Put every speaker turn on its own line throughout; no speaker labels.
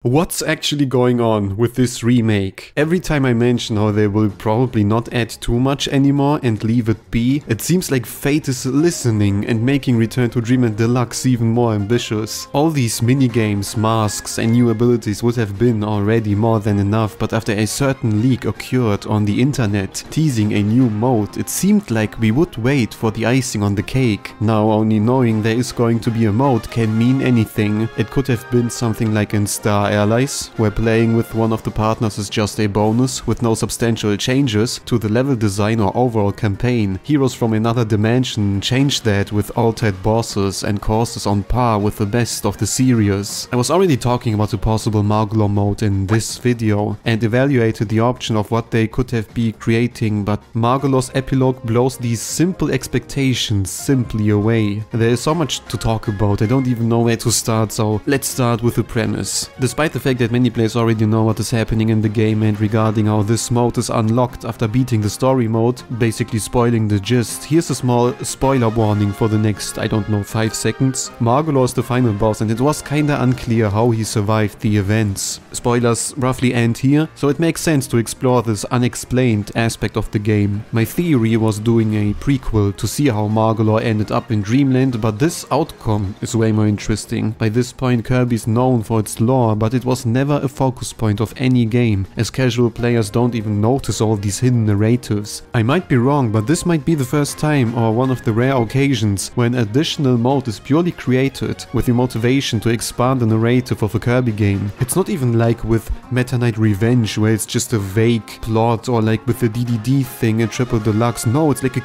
What's actually going on with this remake? Every time I mention how they will probably not add too much anymore and leave it be, it seems like fate is listening and making Return to Dreamland Deluxe even more ambitious. All these minigames, masks and new abilities would have been already more than enough, but after a certain leak occurred on the internet teasing a new mode, it seemed like we would wait for the icing on the cake. Now only knowing there is going to be a mode can mean anything. It could have been something like in Star Allies, where playing with one of the partners is just a bonus with no substantial changes to the level design or overall campaign. Heroes from Another Dimension changed that with altered bosses and courses on par with the best of the series. I was already talking about a possible Magolor mode in this video and evaluated the option of what they could have been creating, but Magolor's epilogue blows these simple expectations simply away. There is so much to talk about, I don't even know where to start, so let's start with the premise. Despite the fact that many players already know what is happening in the game and regarding how this mode is unlocked after beating the story mode, basically spoiling the gist, here's a small spoiler warning for the next, I don't know, 5 seconds. Magolor is the final boss and it was kinda unclear how he survived the events. Spoilers roughly end here, so it makes sense to explore this unexplained aspect of the game. My theory was doing a prequel to see how Magolor ended up in Dreamland, but this outcome is way more interesting. By this point Kirby is known for its lore, but it was never a focus point of any game, as casual players don't even notice all these hidden narratives. I might be wrong, but this might be the first time or one of the rare occasions when an additional mode is purely created with the motivation to expand the narrative of a Kirby game. It's not even like with Meta Knight Revenge where it's just a vague plot, or like with the DDD thing in Triple Deluxe. No, it's like a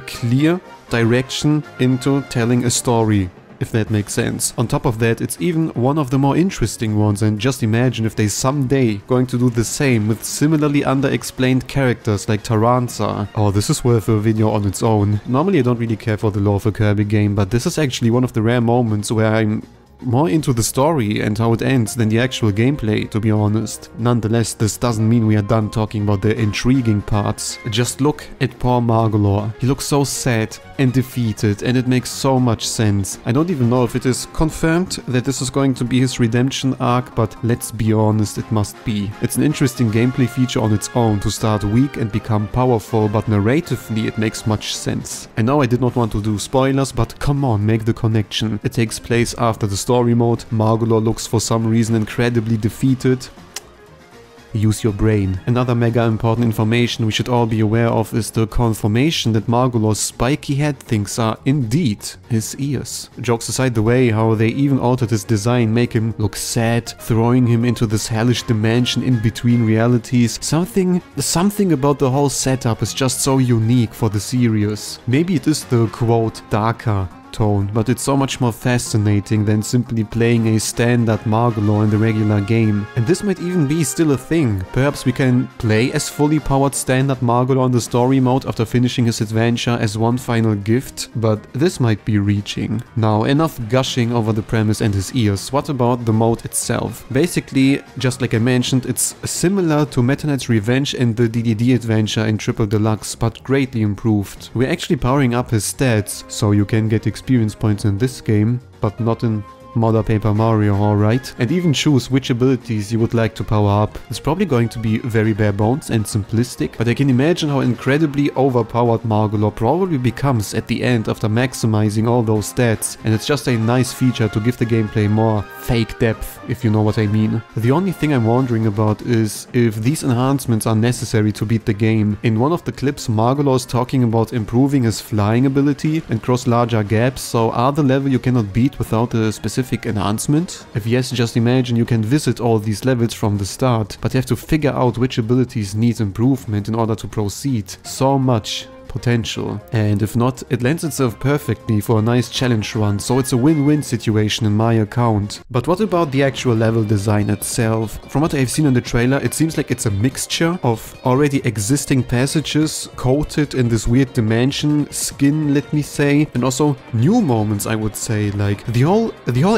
clear direction into telling a story, if that makes sense. On top of that, it's even one of the more interesting ones, and just imagine if they someday going to do the same with similarly underexplained characters like Taranza. Oh, this is worth a video on its own. Normally I don't really care for the lore of a Kirby game, but this is actually one of the rare moments where I'm more into the story and how it ends than the actual gameplay, to be honest. Nonetheless, this doesn't mean we are done talking about the intriguing parts. Just look at poor Magolor. He looks so sad and defeated, and it makes so much sense. I don't even know if it is confirmed that this is going to be his redemption arc, but let's be honest, it must be. It's an interesting gameplay feature on its own to start weak and become powerful, but narratively it makes much sense. I know I did not want to do spoilers, but come on, make the connection. It takes place after the story mode. Magolor looks for some reason incredibly defeated. Use your brain. Another mega important information we should all be aware of is the confirmation that Magolor's spiky head things are indeed his ears. Jokes aside, the way how they even altered his design make him look sad, throwing him into this hellish dimension in between realities. Something about the whole setup is just so unique for the series. Maybe it is the quote darker tone, but it's so much more fascinating than simply playing a standard Magolor in the regular game. And this might even be still a thing. Perhaps we can play as fully powered standard Magolor in the story mode after finishing his adventure as one final gift, but this might be reaching. Now, enough gushing over the premise and his ears. What about the mode itself? Basically, just like I mentioned, it's similar to Meta Knight's Revenge and the DDD adventure in Triple Deluxe, but greatly improved. We're actually powering up his stats, so you can get experience points in this game, but not in Modern Paper Mario, alright? And even choose which abilities you would like to power up. It's probably going to be very bare bones and simplistic, but I can imagine how incredibly overpowered Magolor probably becomes at the end after maximizing all those stats, and it's just a nice feature to give the gameplay more fake depth, if you know what I mean. The only thing I'm wondering about is if these enhancements are necessary to beat the game. In one of the clips, Magolor is talking about improving his flying ability and cross larger gaps, so are the level you cannot beat without a specific enhancement? If yes, just imagine you can visit all these levels from the start, but you have to figure out which abilities need improvement in order to proceed. So much potential. And if not, it lends itself perfectly for a nice challenge run, so it's a win-win situation in my account. But what about the actual level design itself? From what I've seen in the trailer, it seems like it's a mixture of already existing passages coated in this weird dimension skin, let me say, and also new moments, I would say. Like the whole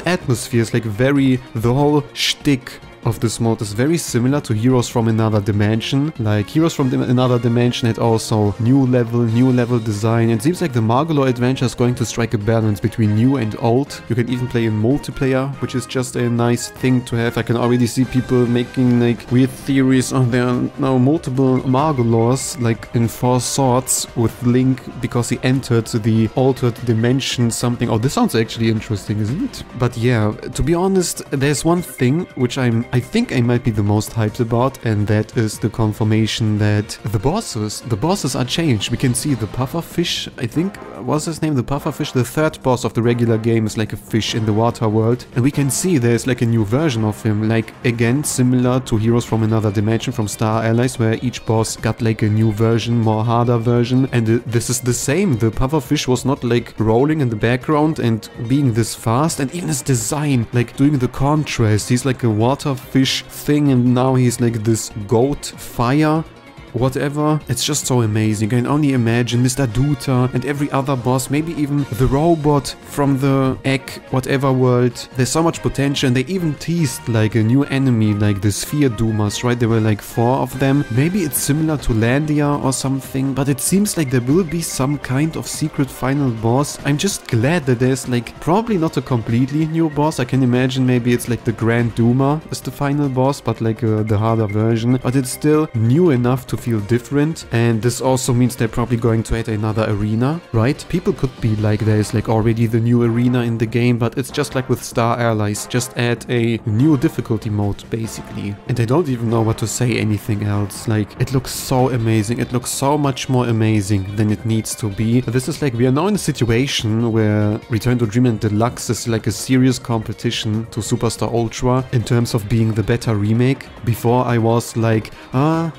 atmosphere is like very, the whole shtick of this mode is very similar to Heroes from Another Dimension. Like Heroes from Another Dimension had also new level design. It seems like the Magolor adventure is going to strike a balance between new and old. You can even play in multiplayer, which is just a nice thing to have. I can already see people making like weird theories on there are now multiple Magolors, like in Four Swords with Link because he entered the altered dimension something. Oh, this sounds actually interesting, isn't it? But yeah, to be honest, there's one thing which I think I might be the most hyped about, and that is the confirmation that the bosses are changed. We can see the pufferfish, I think, what's his name? The pufferfish, the third boss of the regular game is like a fish in the water world. And we can see there's like a new version of him, like again, similar to Heroes from Another Dimension from Star Allies, where each boss got like a new version, more harder version. And this is the same. The pufferfish was not like rolling in the background and being this fast, and even his design, like doing the contrast. He's like a water fish thing, and now he's like this goat fire whatever. It's just so amazing. I can only imagine Mr. Duta and every other boss, maybe even the robot from the egg whatever world. There's so much potential, and they even teased like a new enemy, like the Sphere Doomers, right? There were like 4 of them. Maybe it's similar to Landia or something, but it seems like there will be some kind of secret final boss. I'm just glad that there's like probably not a completely new boss. I can imagine maybe it's like the Grand Doomer is the final boss, but like the harder version. But it's still new enough to feel different, and this also means they're probably going to add another arena, right? People could be like, there's like already the new arena in the game, but it's just like with Star Allies, just add a new difficulty mode basically. And I don't even know what to say anything else. Like, it looks so amazing. It looks so much more amazing than it needs to be. This is like, we are now in a situation where Return to Dreamland Deluxe is like a serious competition to Superstar Ultra in terms of being the better remake. Before I was like, nah,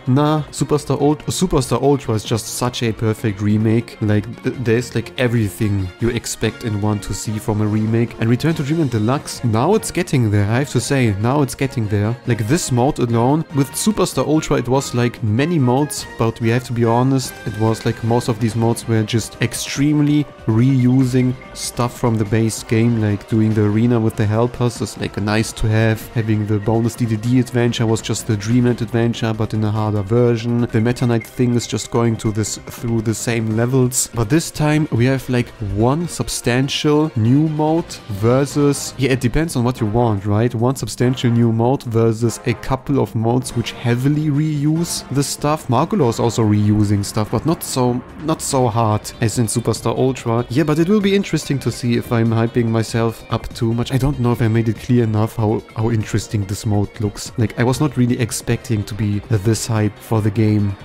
Superstar Ultra is just such a perfect remake. Like, there's like everything you expect and want to see from a remake. And Return to Dreamland Deluxe, now it's getting there. I have to say, now it's getting there. Like, this mode alone, with Superstar Ultra it was like many modes, but we have to be honest, it was like most of these modes were just extremely reusing stuff from the base game. Like doing the arena with the helpers is like a nice to have. Having the bonus DDD adventure was just the Dreamland adventure, but in a harder version. The Meta Knight thing is just going through the same levels. But this time we have like one substantial new mode versus, yeah, it depends on what you want, right? One substantial new mode versus a couple of modes which heavily reuse the stuff. Magolor is also reusing stuff, but not so hard as in Superstar Ultra. Yeah, but it will be interesting to see if I'm hyping myself up too much. I don't know if I made it clear enough how interesting this mode looks. Like, I was not really expecting to be this hype for the game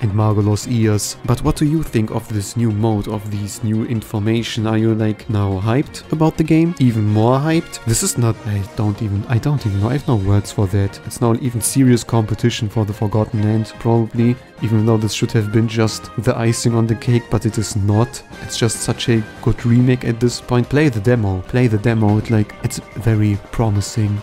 and Magolor's ears. But what do you think of this new mode, of these new information? Are you like now hyped about the game? Even more hyped? This is not, I don't even know, I have no words for that. It's now even serious competition for the Forgotten Land, probably. Even though this should have been just the icing on the cake, but it is not. It's just such a good remake at this point. Play the demo. It's very promising.